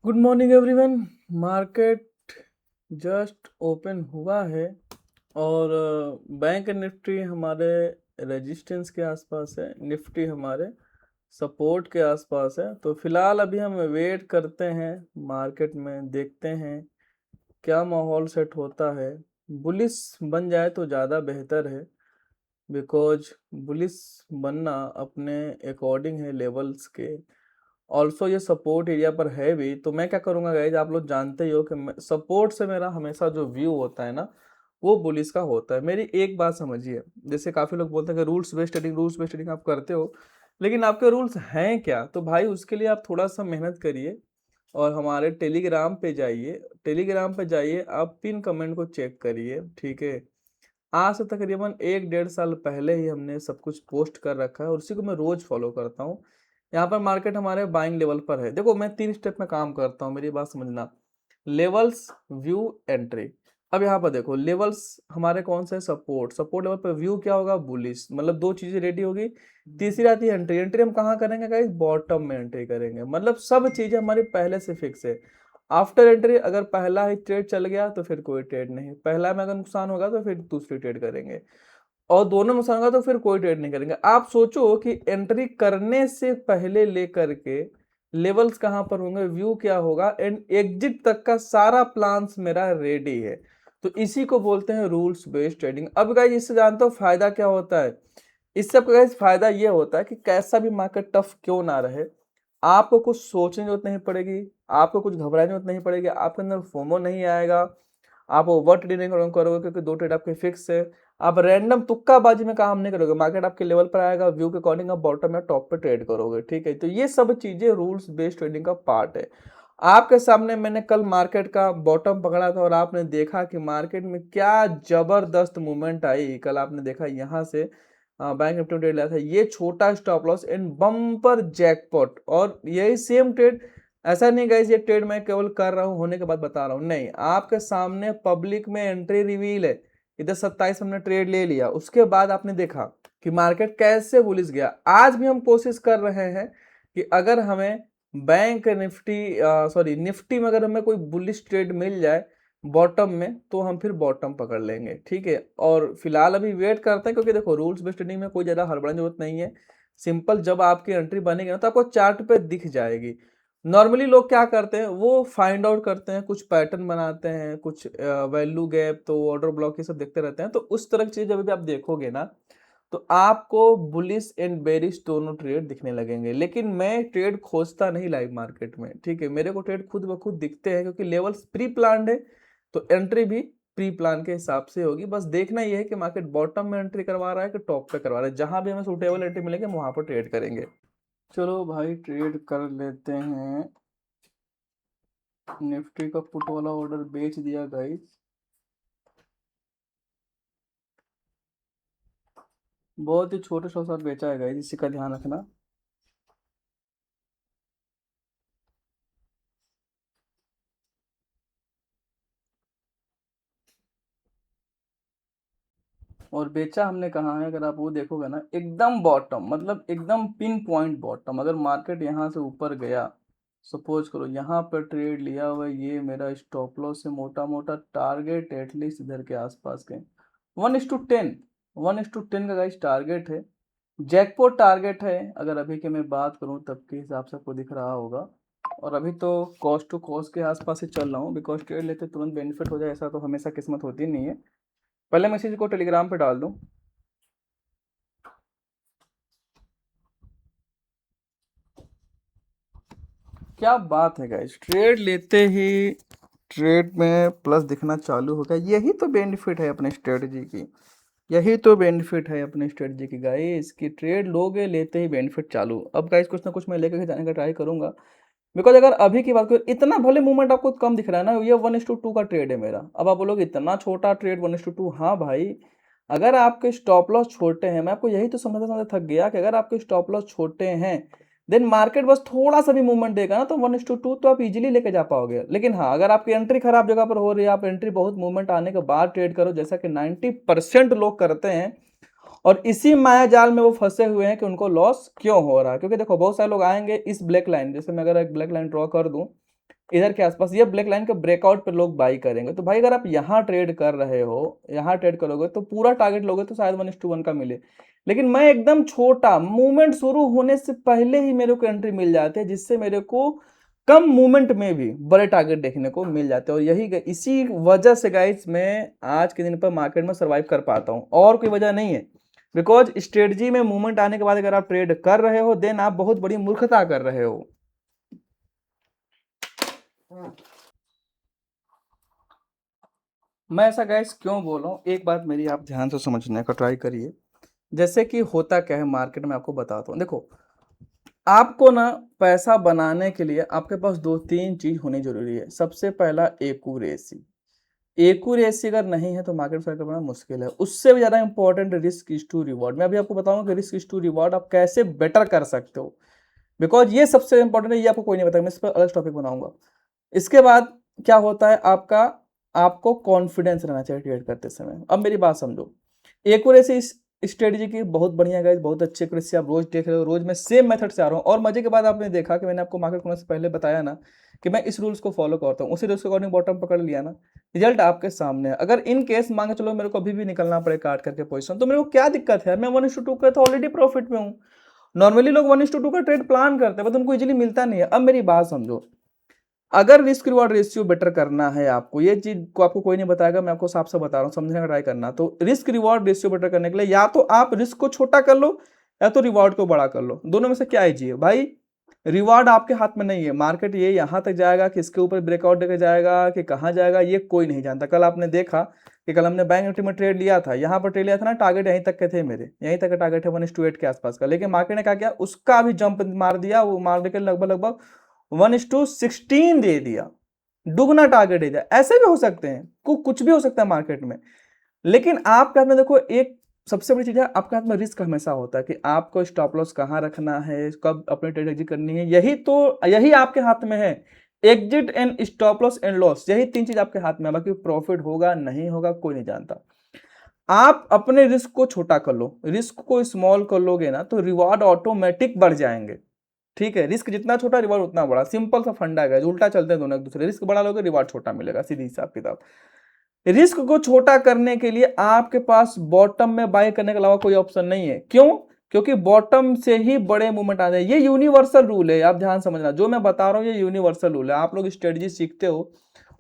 Good morning everyone. Market just open हुआ है और बैंक निफ्टी हमारे रेजिस्टेंस के आसपास है, निफ्टी हमारे सपोर्ट के आसपास है। तो फिलहाल अभी हम वेट करते हैं, मार्केट में देखते हैं क्या माहौल सेट होता है। बुलिश बन जाए तो ज़्यादा बेहतर है, बिकॉज बुलिश बनना अपने अकॉर्डिंग है लेवल्स के। ऑल्सो ये सपोर्ट एरिया पर है भी, तो मैं क्या करूंगा गाइज, आप लोग जानते ही हो कि सपोर्ट से मेरा हमेशा जो व्यू होता है ना, वो बुलिश का होता है। मेरी एक बात समझिए, जैसे काफ़ी लोग बोलते हैं कि रूल्स बेस्ड ट्रेडिंग आप करते हो, लेकिन आपके रूल्स हैं क्या? तो भाई उसके लिए आप थोड़ा सा मेहनत करिए और हमारे टेलीग्राम पे जाइए। टेलीग्राम पे जाइए, आप पिन कमेंट को चेक करिए, ठीक है। आज से तकरीबन 1 डेढ़ साल पहले ही हमने सब कुछ पोस्ट कर रखा है और उसी को मैं रोज फॉलो करता हूँ। यहाँ पर मार्केट हमारे बाइंग लेवल पर है। देखो, मैं 3 स्टेप में काम करता हूँ, मेरी बात समझना। Levels, view, entry. अब यहाँ पर देखो, लेवल्स हमारे कौन से? सपोर्ट। सपोर्ट लेवल पर व्यू क्या होगा? बुलिश, मतलब दो चीजें रेडी होगी। तीसरी आती है एंट्री। एंट्री हम कहाँ करेंगे गाइस? बॉटम में एंट्री करेंगे। मतलब सब चीजें हमारी पहले से फिक्स है। आफ्टर एंट्री अगर पहला ही ट्रेड चल गया तो फिर कोई ट्रेड नहीं, पहला में अगर नुकसान होगा तो फिर दूसरी ट्रेड करेंगे, और दोनों नुकसान होगा तो फिर कोई ट्रेड नहीं करेंगे। आप सोचो कि एंट्री करने से पहले लेकर के लेवल्स कहां पर होंगे, व्यू क्या होगा, एंड एग्जिट तक का सारा प्लान्स मेरा रेडी है। तो इसी को बोलते हैं रूल्स बेस्ड ट्रेडिंग। अब गाइस इससे जानते हो फायदा क्या होता है? इससे गाइस फायदा ये होता है कि कैसा भी मार्केट टफ क्यों ना रहे, आपको कुछ सोचने की जरूरत नहीं पड़ेगी, आपको कुछ घबराने की जरूरत नहीं पड़ेगी, आपके अंदर फोमो नहीं आएगा, आप ओवर ट्रेड नहीं करोगे क्योंकि दो ट्रेड आपके फिक्स है। आप रैंडम तुक्काबाजी में काम नहीं करोगे, मार्केट आपके लेवल पर आएगा, व्यू के अकॉर्डिंग आप बॉटम या टॉप पे ट्रेड करोगे, ठीक है। तो ये सब चीजें रूल्स बेस्ड ट्रेडिंग का पार्ट है। आपके सामने मैंने कल मार्केट का बॉटम पकड़ा था और आपने देखा कि मार्केट में क्या जबरदस्त मूवमेंट आई। कल आपने देखा यहाँ से बैंक निफ्टी ट्रेड लिया था, ये छोटा stop loss and bumper jackpot, और यही सेम ट्रेड। ऐसा नहीं गाइस ये ट्रेड मैं केवल कर रहा हूं, होने के बाद बता रहा हूं, नहीं, आपके सामने पब्लिक में एंट्री रिवील है। इधर 27 हमने ट्रेड ले लिया, उसके बाद आपने देखा कि मार्केट कैसे बुलिश गया। आज भी हम कोशिश कर रहे हैं कि अगर हमें बैंक निफ्टी सॉरी निफ्टी में अगर हमें कोई बुलिश ट्रेड मिल जाए बॉटम में, तो हम फिर बॉटम पकड़ लेंगे, ठीक है। और फिलहाल अभी वेट करते हैं, क्योंकि देखो रूल्स बेस्ड ट्रेडिंग में कोई ज्यादा हड़बड़ाने की जरूरत नहीं है। सिंपल, जब आपकी एंट्री बनेगी ना तो आपको चार्ट पे दिख जाएगी। नॉर्मली लोग क्या करते हैं, वो फाइंड आउट करते हैं, कुछ पैटर्न बनाते हैं, कुछ वैल्यू गैप, तो ऑर्डर ब्लॉक, ये सब देखते रहते हैं। तो उस तरह की चीज जब भी आप देखोगे ना, तो आपको बुलिश एंड बेरिश दोनों ट्रेड दिखने लगेंगे। लेकिन मैं ट्रेड खोजता नहीं लाइव मार्केट में, ठीक है। मेरे को ट्रेड खुद ब खुद दिखते हैं, क्योंकि लेवल्स प्री प्लान्ड है, तो एंट्री भी प्री प्लान के हिसाब से होगी। बस देखना यह है कि मार्केट बॉटम में एंट्री करवा रहा है कि टॉप पे करवा रहा है। जहां भी हमें सुटेबल एंट्री मिलेगी हम वहां पर ट्रेड करेंगे। चलो भाई, ट्रेड कर लेते हैं। निफ्टी का पुट वाला ऑर्डर बेच दिया गाइस। बहुत ही छोटे छोटे साथ बेचा है गाइस, इसी का ध्यान रखना। और बेचा हमने कहाँ है, अगर आप वो देखोगे ना, एकदम बॉटम, मतलब एकदम पिन पॉइंट बॉटम। अगर मार्केट यहाँ से ऊपर गया, सपोज करो यहाँ पर ट्रेड लिया हुआ है, ये मेरा स्टॉप लॉस है, मोटा मोटा टारगेट एटलीस्ट इधर के आसपास के 1:10, 1:10 का गाइस टारगेट है। जैकपॉट टारगेट है, अगर अभी की मैं बात करूँ तब के हिसाब से आपको दिख रहा होगा। और अभी तो कॉस्ट टू कॉस्ट के आसपास ही चल रहा हूँ, बिकॉज ट्रेड लेते तुरंत बेनिफिट हो जाए ऐसा तो हमेशा किस्मत होती नहीं है। पहले मैसेज को टेलीग्राम पे डाल दूँ। क्या बात है गाइस, ट्रेड लेते ही ट्रेड में प्लस दिखना चालू हो गया। यही तो बेनिफिट है अपने स्ट्रेटजी की, यही तो बेनिफिट है अपने स्ट्रेटजी की गाइस, कि ट्रेड लोगे लेते ही बेनिफिट चालू। अब गाइस कुछ ना कुछ मैं लेकर के जाने का ट्राई करूंगा, बिकॉज अगर अभी की बात करें, इतना भले मूवमेंट आपको कम दिख रहा है ना, ये 1:2 का ट्रेड है मेरा। अब आप बोलोगे इतना छोटा ट्रेड 1:2, हाँ भाई, अगर आपके स्टॉप लॉस छोटे हैं, मैं आपको यही तो समझते समझते थक गया कि अगर आपके स्टॉप लॉस छोटे हैं, देन मार्केट बस थोड़ा सा भी मूवमेंट देगा ना तो 1:2 तो आप इजीली लेके जा पाओगे। लेकिन हाँ, अगर आपकी एंट्री खराब जगह पर हो रही है, आप एंट्री बहुत मूवमेंट आने के बाद ट्रेड करो, जैसा कि 90% लोग करते हैं, और इसी माया जाल में वो फंसे हुए हैं कि उनको लॉस क्यों हो रहा है। क्योंकि देखो, बहुत सारे लोग आएंगे इस ब्लैक लाइन, जैसे मैं अगर एक ब्लैक लाइन ड्रॉ कर दूं, इधर के आसपास, ये ब्लैक लाइन के ब्रेकआउट पे लोग बाई करेंगे। तो भाई अगर आप यहाँ ट्रेड कर रहे हो, यहाँ ट्रेड करोगे तो पूरा टारगेट लोगे तो शायद 1:1 का मिले, लेकिन मैं एकदम छोटा मूवमेंट शुरू होने से पहले ही मेरे को एंट्री मिल जाते हैं, जिससे मेरे को कम मूवमेंट में भी बड़े टारगेट देखने को मिल जाते हैं। और यही इसी वजह से गाइस मैं आज के दिन पर मार्केट में सर्वाइव कर पाता हूँ, और कोई वजह नहीं है। बिकॉज स्ट्रेटजी में मूवमेंट आने के बाद अगर आप ट्रेड कर रहे हो देन आप बहुत बड़ी मूर्खता कर रहे हो। मैं ऐसा गाइस क्यों बोल रहा हूँ, एक बात मेरी आप ध्यान से समझने का ट्राई करिए। जैसे कि होता क्या है मार्केट में, आपको बताता हूँ। देखो, आपको ना पैसा बनाने के लिए आपके पास 2-3 चीज होनी जरूरी है। सबसे पहला एक्यूरेसी। एक्यूरेसी अगर नहीं है तो मार्केट में करना मुश्किल है। उससे भी ज्यादा important risk is to reward. मैं अभी आपको बताऊंगा कि रिस्क इज टू रिवॉर्ड आप कैसे बेटर कर सकते हो, बिकॉज ये सबसे इंपॉर्टेंट है। ये आपको कोई नहीं बताएगा, मैं इस पर अलग टॉपिक बनाऊंगा। इसके बाद क्या होता है, आपको कॉन्फिडेंस रहना चाहिए ट्रेड करते समय। अब मेरी बात समझो, एक्यूरेसी इस स्ट्रेटजी की बहुत बढ़िया गाइस, बहुत अच्छी एक्यूरेसी आप रोज देख रहे हो। रोज मैं सेम मेथड से आ रहा हूँ, और मजे के बाद आपने देखा कि मैंने आपको मार्केट खोलने से पहले बताया ना कि मैं इस रूल्स को फॉलो करता हूँ, उसी रूल्स के अकॉर्डिंग बॉटम पकड़ लिया ना, रिजल्ट आपके सामने है। अगर इन केस मांगे चलो मेरे को अभी भी निकलना पड़े काट करके पोजीशन, तो मेरे को क्या दिक्कत है, मैं 1:2 का तो ऑलरेडी प्रॉफिट में हूँ। नॉर्मली लोग 1:2 का ट्रेड प्लान करते हैं बट उनको इजीली मिलता नहीं है। अब मेरी बात समझो, अगर रिस्क रिवॉर्ड रेशियो बेटर करना है आपको, ये चीज को आपको कोई नहीं बताएगा, मैं आपको साफ साफ बता रहा हूँ, समझने का ट्राई करना। तो रिस्क रिवॉर्ड रेशियो बेटर करने के लिए या तो आप रिस्क को छोटा कर लो या तो रिवॉर्ड को बड़ा कर लो। दोनों में से क्या कीजिए भाई। रिवॉर्ड आपके हाथ में नहीं है, मार्केट ये यहां तक जाएगा, किसके ऊपर ब्रेकआउट देकर जाएगा, कि कहां जाएगा, ये कोई नहीं जानता। कल आपने देखा कि कल हमने बैंक निफ्टी में ट्रेड लिया था, यहाँ पर ट्रेड लिया था ना, टारगेट यहीं तक के थे मेरे, यहीं तक का टारगेट है 1:8 के आसपास का, लेकिन मार्केट ने क्या किया, उसका भी जंप मार दिया, वो मार के लगभग लगभग 1:16 दे दिया, दुगना टारगेट दे दिया। ऐसे भी हो सकते हैं, कुछ भी हो सकता है मार्केट में। लेकिन आपके हाथ में देखो, एक सबसे बड़ी चीज है, आपके हाथ में रिस्क हमेशा होता है कि आपको स्टॉप लॉस कहां रखना है, कब अपनी ट्रेड एग्जिट करनी है, यही आपके हाथ में है। Exit and stop loss and loss, यही 3 चीज आपके हाथ में है। बाकी प्रॉफिट होगा नहीं होगा कोई नहीं जानता। आप अपने रिस्क को छोटा कर लो, रिस्क को स्मॉल कर लोगे ना तो रिवॉर्ड ऑटोमेटिक बढ़ जाएंगे। ठीक है, रिस्क जितना छोटा रिवॉर्ड उतना बड़ा, सिंपल सा फंडा है, उल्टा चलते हैं दोनों एक दूसरे। रिस्क बड़ा लोगे रिवॉर्ड छोटा मिलेगा, सीधी हिसाब किताब। रिस्क को छोटा करने के लिए आपके पास बॉटम में बाय करने के अलावा कोई ऑप्शन नहीं है। क्यों? क्योंकि बॉटम से ही बड़े मूवमेंट आ जाए। ये यूनिवर्सल रूल है, आप ध्यान समझना, जो मैं बता रहा हूँ ये यूनिवर्सल रूल है। आप लोग स्ट्रेटजी सीखते हो,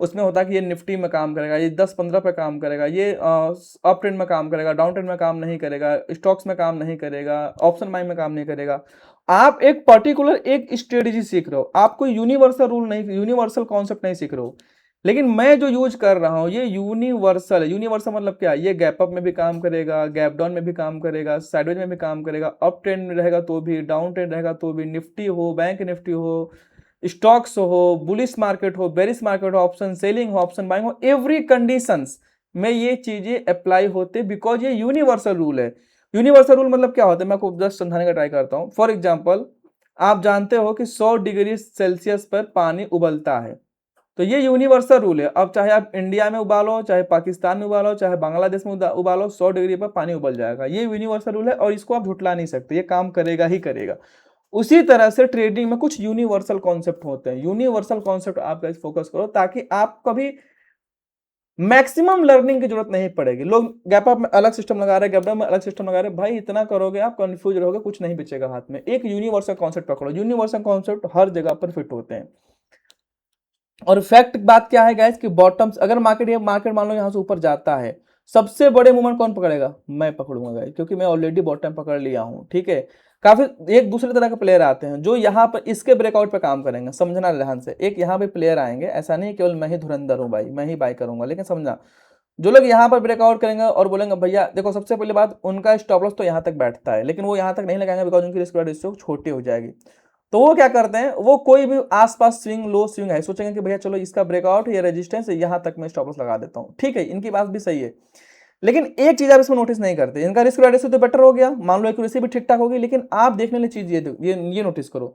उसमें होता है कि ये निफ्टी में काम करेगा, ये 10-15 पे काम करेगा, ये अप ट्रेंड में काम करेगा, डाउन ट्रेंड में काम नहीं करेगा, स्टॉक्स में काम नहीं करेगा, ऑप्शन बाइंग में काम नहीं करेगा। आप एक पर्टिकुलर एक स्ट्रेटजी सीख रहे हो, आप कोई यूनिवर्सल रूल नहीं, यूनिवर्सल कॉन्सेप्ट नहीं सीख रहे हो। लेकिन मैं जो यूज कर रहा हूं ये यूनिवर्सल है। यूनिवर्सल मतलब क्या, ये गैप अप में भी काम करेगा, गैप डाउन में भी काम करेगा, साइडवेज में भी काम करेगा, अप ट्रेंड में रहेगा तो भी, डाउन ट्रेंड रहेगा तो भी, निफ्टी हो, बैंक निफ्टी हो, स्टॉक्स हो, बुलिश मार्केट हो, बेरिश मार्केट हो, ऑप्शन सेलिंग हो, ऑप्शन बाइंग हो, एवरी कंडीशंस में ये चीजें अप्लाई होते, बिकॉज ये यूनिवर्सल रूल है। यूनिवर्सल रूल मतलब क्या होता है, मैं आपको जस्ट समझाने का ट्राई करता हूं। फॉर एग्जाम्पल, आप जानते हो कि 100 डिग्री सेल्सियस पर पानी उबलता है, तो ये यूनिवर्सल रूल है। अब चाहे आप इंडिया में उबालो, चाहे पाकिस्तान में उबालो, चाहे बांग्लादेश में उबालो, 100 डिग्री पर पानी उबल जाएगा। ये यूनिवर्सल रूल है और इसको आप झुटला नहीं सकते, ये काम करेगा ही करेगा। उसी तरह से ट्रेडिंग में कुछ यूनिवर्सल कॉन्सेप्ट होते हैं। यूनिवर्सल कॉन्सेप्ट आप गाइस फोकस करो, ताकि आप कभी मैक्सिमम लर्निंग की जरूरत नहीं पड़ेगी। लोग गैप अप में अलग सिस्टम लगा रहे हैं, गैप डाउन में अलग सिस्टम लगा रहे हैं, भाई इतना करोगे आप कंफ्यूज रहोगे, कुछ नहीं बचेगा हाथ में। एक यूनिवर्सल कॉन्सेप्ट पकड़ो, यूनिवर्सल कॉन्सेप्ट हर जगह पर फिट होते हैं। और फैक्ट बात क्या है गाइस कि बॉटम्स, अगर मार्केट मान लो यहां से ऊपर जाता है, सबसे बड़े मूवमेंट कौन पकड़ेगा, मैं पकड़ूंगा गाइस, क्योंकि मैं ऑलरेडी बॉटम पकड़ लिया हूं। ठीक है, काफी एक दूसरे तरह के प्लेयर आते हैं जो यहाँ पर इसके ब्रेकआउट पे काम करेंगे, समझना ध्यान से। एक यहाँ पे प्लेयर आएंगे, ऐसा नहीं केवल मैं ही धुरंधर हूँ भाई, मैं ही बाय करूंगा, लेकिन समझना, जो लोग यहाँ पर ब्रेकआउट करेंगे और बोलेंगे भैया देखो, सबसे पहले बात, उनका स्टॉप लॉस तो यहाँ तक बैठता है, लेकिन वो यहाँ तक नहीं लगाएंगे बिकॉज उनकी रिस्क रेशियो छोटी हो जाएगी। तो वो क्या करते हैं, वो कोई भी आसपास स्विंग लो स्विंग है, सोचेंगे कि भैया चलो इसका ब्रेकआउट या रेजिस्टेंस है, यहाँ तक मैं स्टॉप लॉस लगा देता हूँ। ठीक है, इनकी बात भी सही है, लेकिन एक चीज आप इसमें नोटिस नहीं करते, इनका रिस्क रेशियो तो बेटर हो गया, मान लो एक्यूरेसी भी ठीक ठाक होगी, लेकिन आप देखने वाली चीज ये नोटिस करो,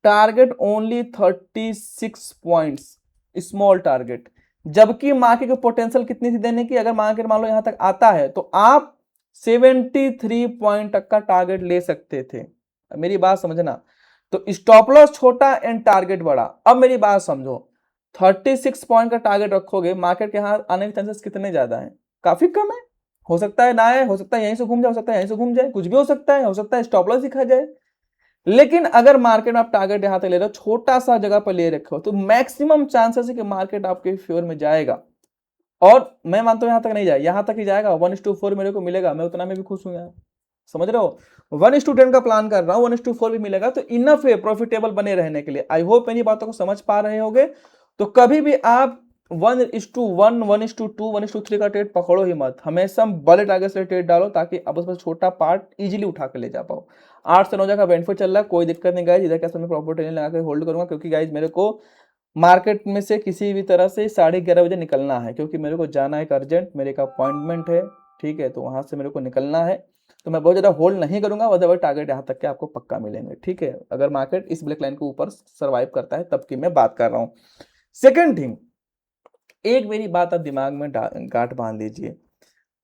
target only 36 points, small target. जबकि मार्केट की पोटेंशियल कितनी थी देने की, अगर मार्केट मान लो यहां तक आता है तो आप 73 पॉइंट तक का टारगेट ले सकते थे। मेरी बात समझना, तो स्टॉप लॉस छोटा एंड टारगेट बड़ा। अब मेरी बात समझो, 36 पॉइंट का टारगेट रखोगे, मार्केट के हाथ आने के चांसेस कितने ज्यादा हैं? काफी कम है। हो सकता है ना आए, हो सकता है यहीं से घूम जाए, हो सकता है यहीं से घूम जाए, कुछ भी हो सकता है स्टॉप लॉस दिखा जाए। लेकिन अगर मार्केट में आप टारगेट यहां तक ले रहे हो, छोटा सा जगह पर ले रखे हो, तो मैक्सिमम चांसेस है कि मार्केट आपके फेवर में जाएगा। और मैं मानता हूं यहां तक नहीं जाए, यहां तक ही जाएगा 1:4 मेरे को मिलेगा, मैं उतना में भी खुश हूं यार। समझ रहे हो? 1:10 का प्लान कर रहा हूं, 1:4 भी मिलेगा तो इनफ है प्रॉफिटेबल बने रहने के लिए। आई होप मेरी बातों को समझ पा रहे होगे। तो कभी भी आप 1:1, 1:2, 1:3 का ट्रेड पकड़ो ही मत, हमेशा बड़े टारगेट से ट्रेड डालो, ताकि आप उसमें छोटा पार्ट इजीली उठा के ले जा पाओ। 8 से 9 का बेनिफिट चल रहा है, कोई दिक्कत नहीं गाइज, इधर क्या समय प्रॉफिट लगा के होल्ड करूंगा, क्योंकि गाइज मेरे को मार्केट में से किसी भी तरह से 11:30 बजे निकलना है, क्योंकि मेरे को जाना है एक अर्जेंट, मेरे का अपॉइंटमेंट है। ठीक है, तो वहां से मेरे को निकलना है, तो मैं बहुत ज्यादा होल्ड नहीं करूंगा, अदरवाइज टारगेट यहाँ तक के आपको पक्का मिलेंगे। ठीक है, अगर मार्केट इस ब्लैक लाइन के ऊपर सर्वाइव करता है तब की मैं बात कर रहा हूँ। सेकेंड थिंग, एक मेरी बात आप दिमाग में गांठ बांध लीजिए,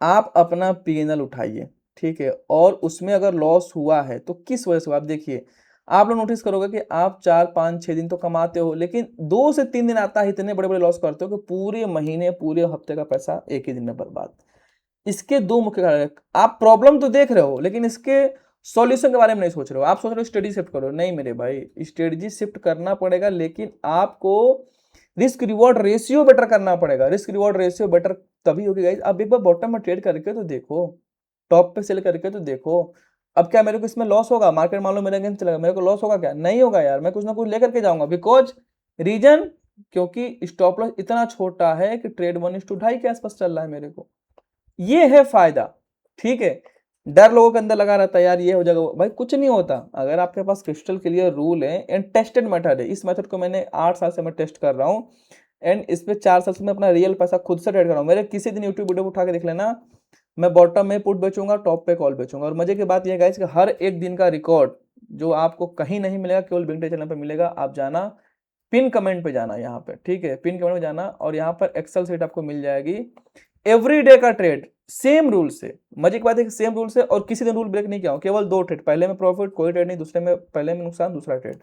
आप अपना पीएनएल उठाइए, ठीक है, और उसमें अगर लॉस हुआ है तो किस वजह से हुआ? आप देखिए, आप लोग नोटिस करोगे कि आप 4 5 6 दिन तो कमाते हो, लेकिन 2 से 3 दिन आता है इतने बड़े बड़े लॉस करते हो कि पूरे महीने पूरे हफ्ते का पैसा एक ही दिन में बर्बाद। इसके दो मुख्य कारण हैं। आप प्रॉब्लम तो देख रहे हो, लेकिन इसके सॉल्यूशन के बारे में नहीं सोच रहे हो। आप सोच रहे हो स्ट्रेटजी शिफ्ट करो, नहीं मेरे भाई, स्ट्रेटजी शिफ्ट करना पड़ेगा, लेकिन आपको रिस्क रिवॉर्ड रेशियो बेटर करना पड़ेगा। रिस्क रिवॉर्ड रेशियो बेटर तभी होगी गाइस, आप एक बार बॉटम में ट्रेड करके तो देखो, टॉप पे सेल करके तो देखो। अब क्या मेरे को इसमें लॉस होगा? मार्केट मान लो मेरे अगेंस्ट चलेगा, मेरे को लॉस होगा क्या? नहीं होगा यार, मैं कुछ ना कुछ लेकर के जाऊंगा। बिकॉज रीजन, क्योंकि स्टॉप लॉस इतना छोटा है कि ट्रेड 1:2.5 के आसपास चल रहा है मेरे को, ये है फायदा। ठीक है, डर लोगों के अंदर लगा रहता है यार ये हो जाएगा, भाई कुछ नहीं होता। अगर आपके पास क्रिस्टल क्लियर रूल है एंड टेस्टेड मेथड है, इस मेथड को मैंने 8 साल से मैं टेस्ट कर रहा हूँ, एंड इस पे 4 साल से मैं अपना रियल पैसा खुद से ट्रेड कर रहा हूँ। मेरे किसी दिन यूट्यूब वीडियो उठा के देख लेना, मैं बॉटम में पुट बेचूंगा, टॉप पे कॉल बेचूंगा। और मजे की बात यह गाइस कि हर एक दिन का रिकॉर्ड जो आपको कहीं नहीं मिलेगा, केवल बिग चैनल पे मिलेगा। आप जाना, पिन कमेंट पे जाना यहाँ पे, ठीक है, पिन कमेंट पे जाना, और यहाँ पर एक्सेल सीट आपको मिल जाएगी। एवरी डे का ट्रेड सेम रूल से, मजे की बात है कि सेम रूल से, और किसी दिन रूल ब्रेक नहीं किया हूं, केवल 2 ट्रेड, पहले में प्रॉफिट, कोई ट्रेड नहीं, दूसरे में पहले में नुकसान, दूसरा ट्रेड।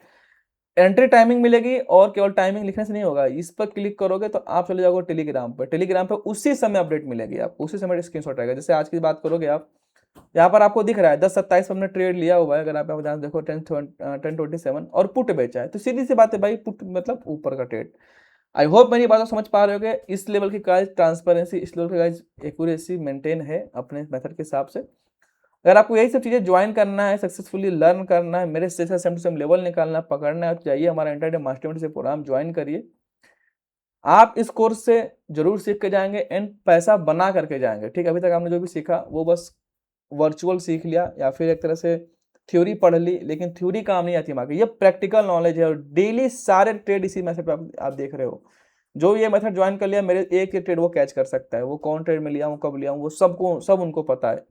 एंट्री टाइमिंग मिलेगी, और केवल टाइमिंग लिखने से नहीं होगा, इस पर क्लिक करोगे तो आप चले जाओगे टेलीग्राम पर। टेलीग्राम पर उसी समय अपडेट मिलेगी, आप उसी समय स्क्रीनशॉट आएगा। जैसे आज की बात करोगे आप, यहाँ पर आपको दिख रहा है 10:27 हमने ट्रेड लिया हुआ है, अगर आप यहाँ ध्यान देखो 10:27, और पुट बेचा है, तो सीधी सी बात है भाई, पुट मतलब ऊपर का ट्रेड। आई होप मेरी बात समझ पा रहे होगे। इस लेवल की गाइस ट्रांसपेरेंसी, इस लेवल की गाइस एक्यूरेसी मेंटेन है अपने मेथड के हिसाब से। अगर आपको यही सब चीजें ज्वाइन करना है, सक्सेसफुली लर्न करना है, मेरे से सेम टू सेम लेवल निकालना पकड़ना है, तो जाइए हमारा इंटरडे मास्टरमाइंड से प्रोग्राम ज्वाइन करिए। आप इस कोर्स से जरूर सीख के जाएंगे एंड पैसा बना करके जाएंगे। ठीक है, अभी तक आपने जो भी सीखा वो बस वर्चुअल सीख लिया, या फिर एक तरह से थ्योरी पढ़ ली, लेकिन थ्योरी काम नहीं आती मार्केट, ये प्रैक्टिकल नॉलेज है, और डेली सारे ट्रेड इसी मैसेज पे आप देख रहे हो। जो ये मेथड ज्वाइन कर लिया, मेरे एक ही ट्रेड वो कैच कर सकता है, वो कौन ट्रेड में लिया हूँ, कब लिया हूँ, वो सबको सब उनको पता है।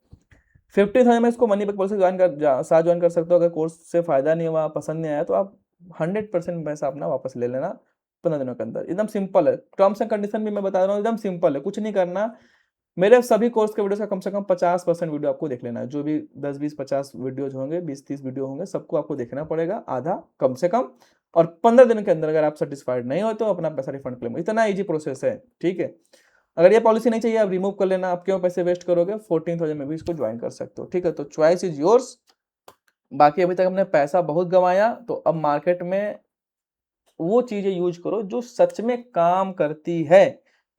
50,000 में इसको मनी बैक पॉलिसी साथ ज्वाइन कर सकते हो। अगर कोर्स से फायदा नहीं हुआ, पसंद नहीं आया, तो आप 100% पैसा अपना वापस ले लेना 15 दिनों के अंदर। एकदम सिंपल है, टर्म्स एंड कंडीशन भी मैं बता रहा हूँ, एकदम सिंपल है, कुछ नहीं करना। मेरे सभी कोर्स के वीडियो का कम से कम 50% वीडियो आपको देख लेना है। जो भी 10 20 50 वीडियोज होंगे, 20 30 वीडियो होंगे, सबको आपको देखना पड़ेगा, आधा कम से कम। और 15 दिन के अंदर अगर आप सेटिस्फाइड नहीं हो तो अपना पैसा रिफंड क्लेम, इतना इजी प्रोसेस है। ठीक है, अगर ये पॉलिसी नहीं चाहिए, आप रिमूव कर लेना, आप क्यों पैसे वेस्ट करोगे? 14,000 में भी इसको ज्वाइन कर सकते हो। ठीक है, तो चॉइस इज योर्स। बाकी अभी तक हमने पैसा बहुत गंवाया, तो अब मार्केट में वो चीजें यूज करो जो सच में काम करती है।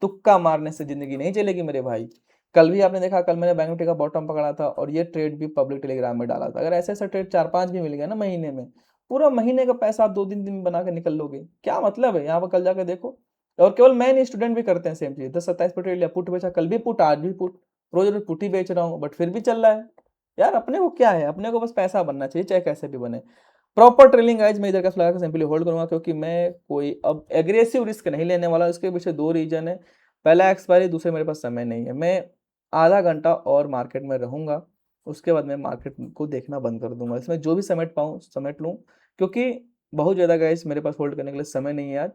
तुक्का मारने से जिंदगी नहीं चलेगी मेरे भाई। कल भी आपने देखा, कल मैंने बैंक निफ्टी का बॉटम पकड़ा था, और ये ट्रेड भी पब्लिक टेलीग्राम में डाला था। अगर ऐसे ऐसा ट्रेड 4 5 भी मिल गया ना महीने में, पूरा महीने का पैसा आप 2 3 दिन में बना के निकल लोगे। क्या मतलब है? यहाँ पर कल जाकर देखो, और केवल मैं नहीं, स्टूडेंट भी करते हैं सेम चीज। 10 27 पे ट्रेड लिया, पुट बेचा, कल भी पुट, आज भी पुट, रोज रोज पुट ही बेच रहा हूँ, बट फिर भी चल रहा है। यार अपने को क्या है, अपने को बस पैसा बनना चाहिए, चाहे कैसे भी बने। प्रॉपर ट्रेलिंग गाइज मैं इधर का लगा सिंपली होल्ड करूंगा, क्योंकि मैं कोई अब एग्रेसिव रिस्क नहीं लेने वाला। इसके पीछे 2 रीजन है, पहला एक्सपायरी, दूसरे मेरे पास समय नहीं है। मैं आधा घंटा और मार्केट में रहूंगा, उसके बाद मैं मार्केट को देखना बंद कर दूंगा। इसमें जो भी समेट पाऊँ समेट लूँ, क्योंकि बहुत ज़्यादा गाइज मेरे पास होल्ड करने के लिए समय नहीं है आज।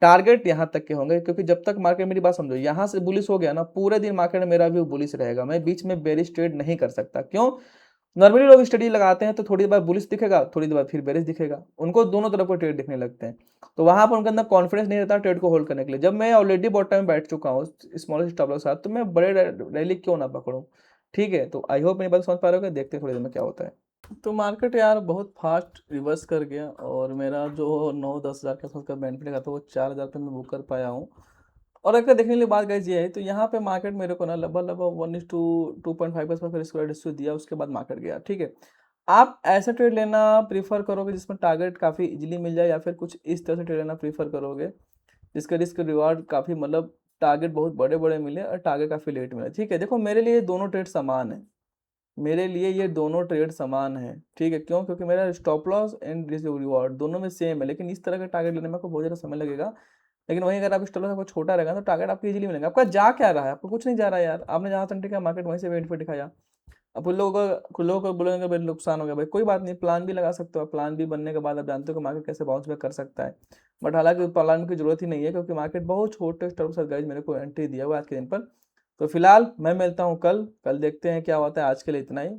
टारगेट यहाँ तक के होंगे, क्योंकि जब तक मार्केट, मेरी बात समझो, यहाँ से बुलिश हो गया ना, पूरे दिन मार्केट में मेरा भी बुलिश रहेगा। मैं बीच में बेरिश ट्रेड नहीं कर सकता। क्यों? नॉर्मली लोग स्टडी लगाते हैं तो थोड़ी देर बाद बुलिश दिखेगा, थोड़ी देर बाद फिर बेरिश दिखेगा, उनको दोनों तरफ का ट्रेड दिखने लगते हैं, तो वहां पर उनके अंदर कॉन्फिडेंस नहीं रहता ट्रेड को होल्ड करने के लिए। जब मैं ऑलरेडी बॉटम में बैठ चुका हूँ स्मॉलेस्ट स्टॉप लॉस के साथ, तो मैं बड़े रैली क्यों ना पकड़ूं। ठीक है, तो आई होप मेरी बात समझ पा रहे हो, देखते हैं थोड़ी देर में क्या होता है। तो मार्केट यार बहुत फास्ट रिवर्स कर गया, और मेरा जो 9-10 हज़ार के आसपास का बेनिफिट का था वो 4 हज़ार पे मैं बुक कर पाया हूँ। और अगर देखने वाली बात गाइस ये है, तो यहाँ पे मार्केट मेरे को ना लगभग 1:2.5 के आसपास स्क्वायर रेशियो दिया, उसके बाद मार्केट गया। ठीक है, आप ऐसा ट्रेड लेना प्रीफर करोगे जिसमें टारगेट काफ़ी इजीली मिल जाए, या फिर कुछ इस तरह से ट्रेड लेना प्रीफर करोगे जिसका रिस्क रिवार्ड काफ़ी मतलब टारगेट बहुत बड़े बड़े मिले और टारगेट काफ़ी लेट मिले। ठीक है, देखो मेरे लिए दोनों ट्रेड समान है, मेरे लिए ये दोनों ट्रेड समान है। ठीक है, क्यों? क्योंकि मेरा stop loss and risk reward दोनों में सेम है, लेकिन इस तरह का टारगेट लेने में आपको बहुत ज़्यादा समय लगेगा। लेकिन वहीं अगर आप स्टॉप लॉस आपका छोटा रहेगा तो टारगेट आपको इजीली मिलेगा। आपका जा क्या रहा है? आपको कुछ नहीं जा रहा है यार, आपने जहाँ तक टिका मार्केट वहीं से बेनिफिट दिखाया। अब कुछ लोगों को बोलेंगे भाई नुकसान हो गया, भाई कोई बात नहीं, प्लान भी लगा सकते हो। प्लान भी बनने के बाद आप जानते हो कि मार्केट कैसे बाउंस बैक कर सकता है। बट हालांकि प्लान की जरूरत ही नहीं है, क्योंकि मार्केट बहुत छोटे स्टॉप के साथ गाइस मेरे को एंट्री दिया हुआ है आज के दिन पर। तो फिलहाल मैं मिलता हूँ कल देखते हैं क्या होता है। आज के लिए इतना ही।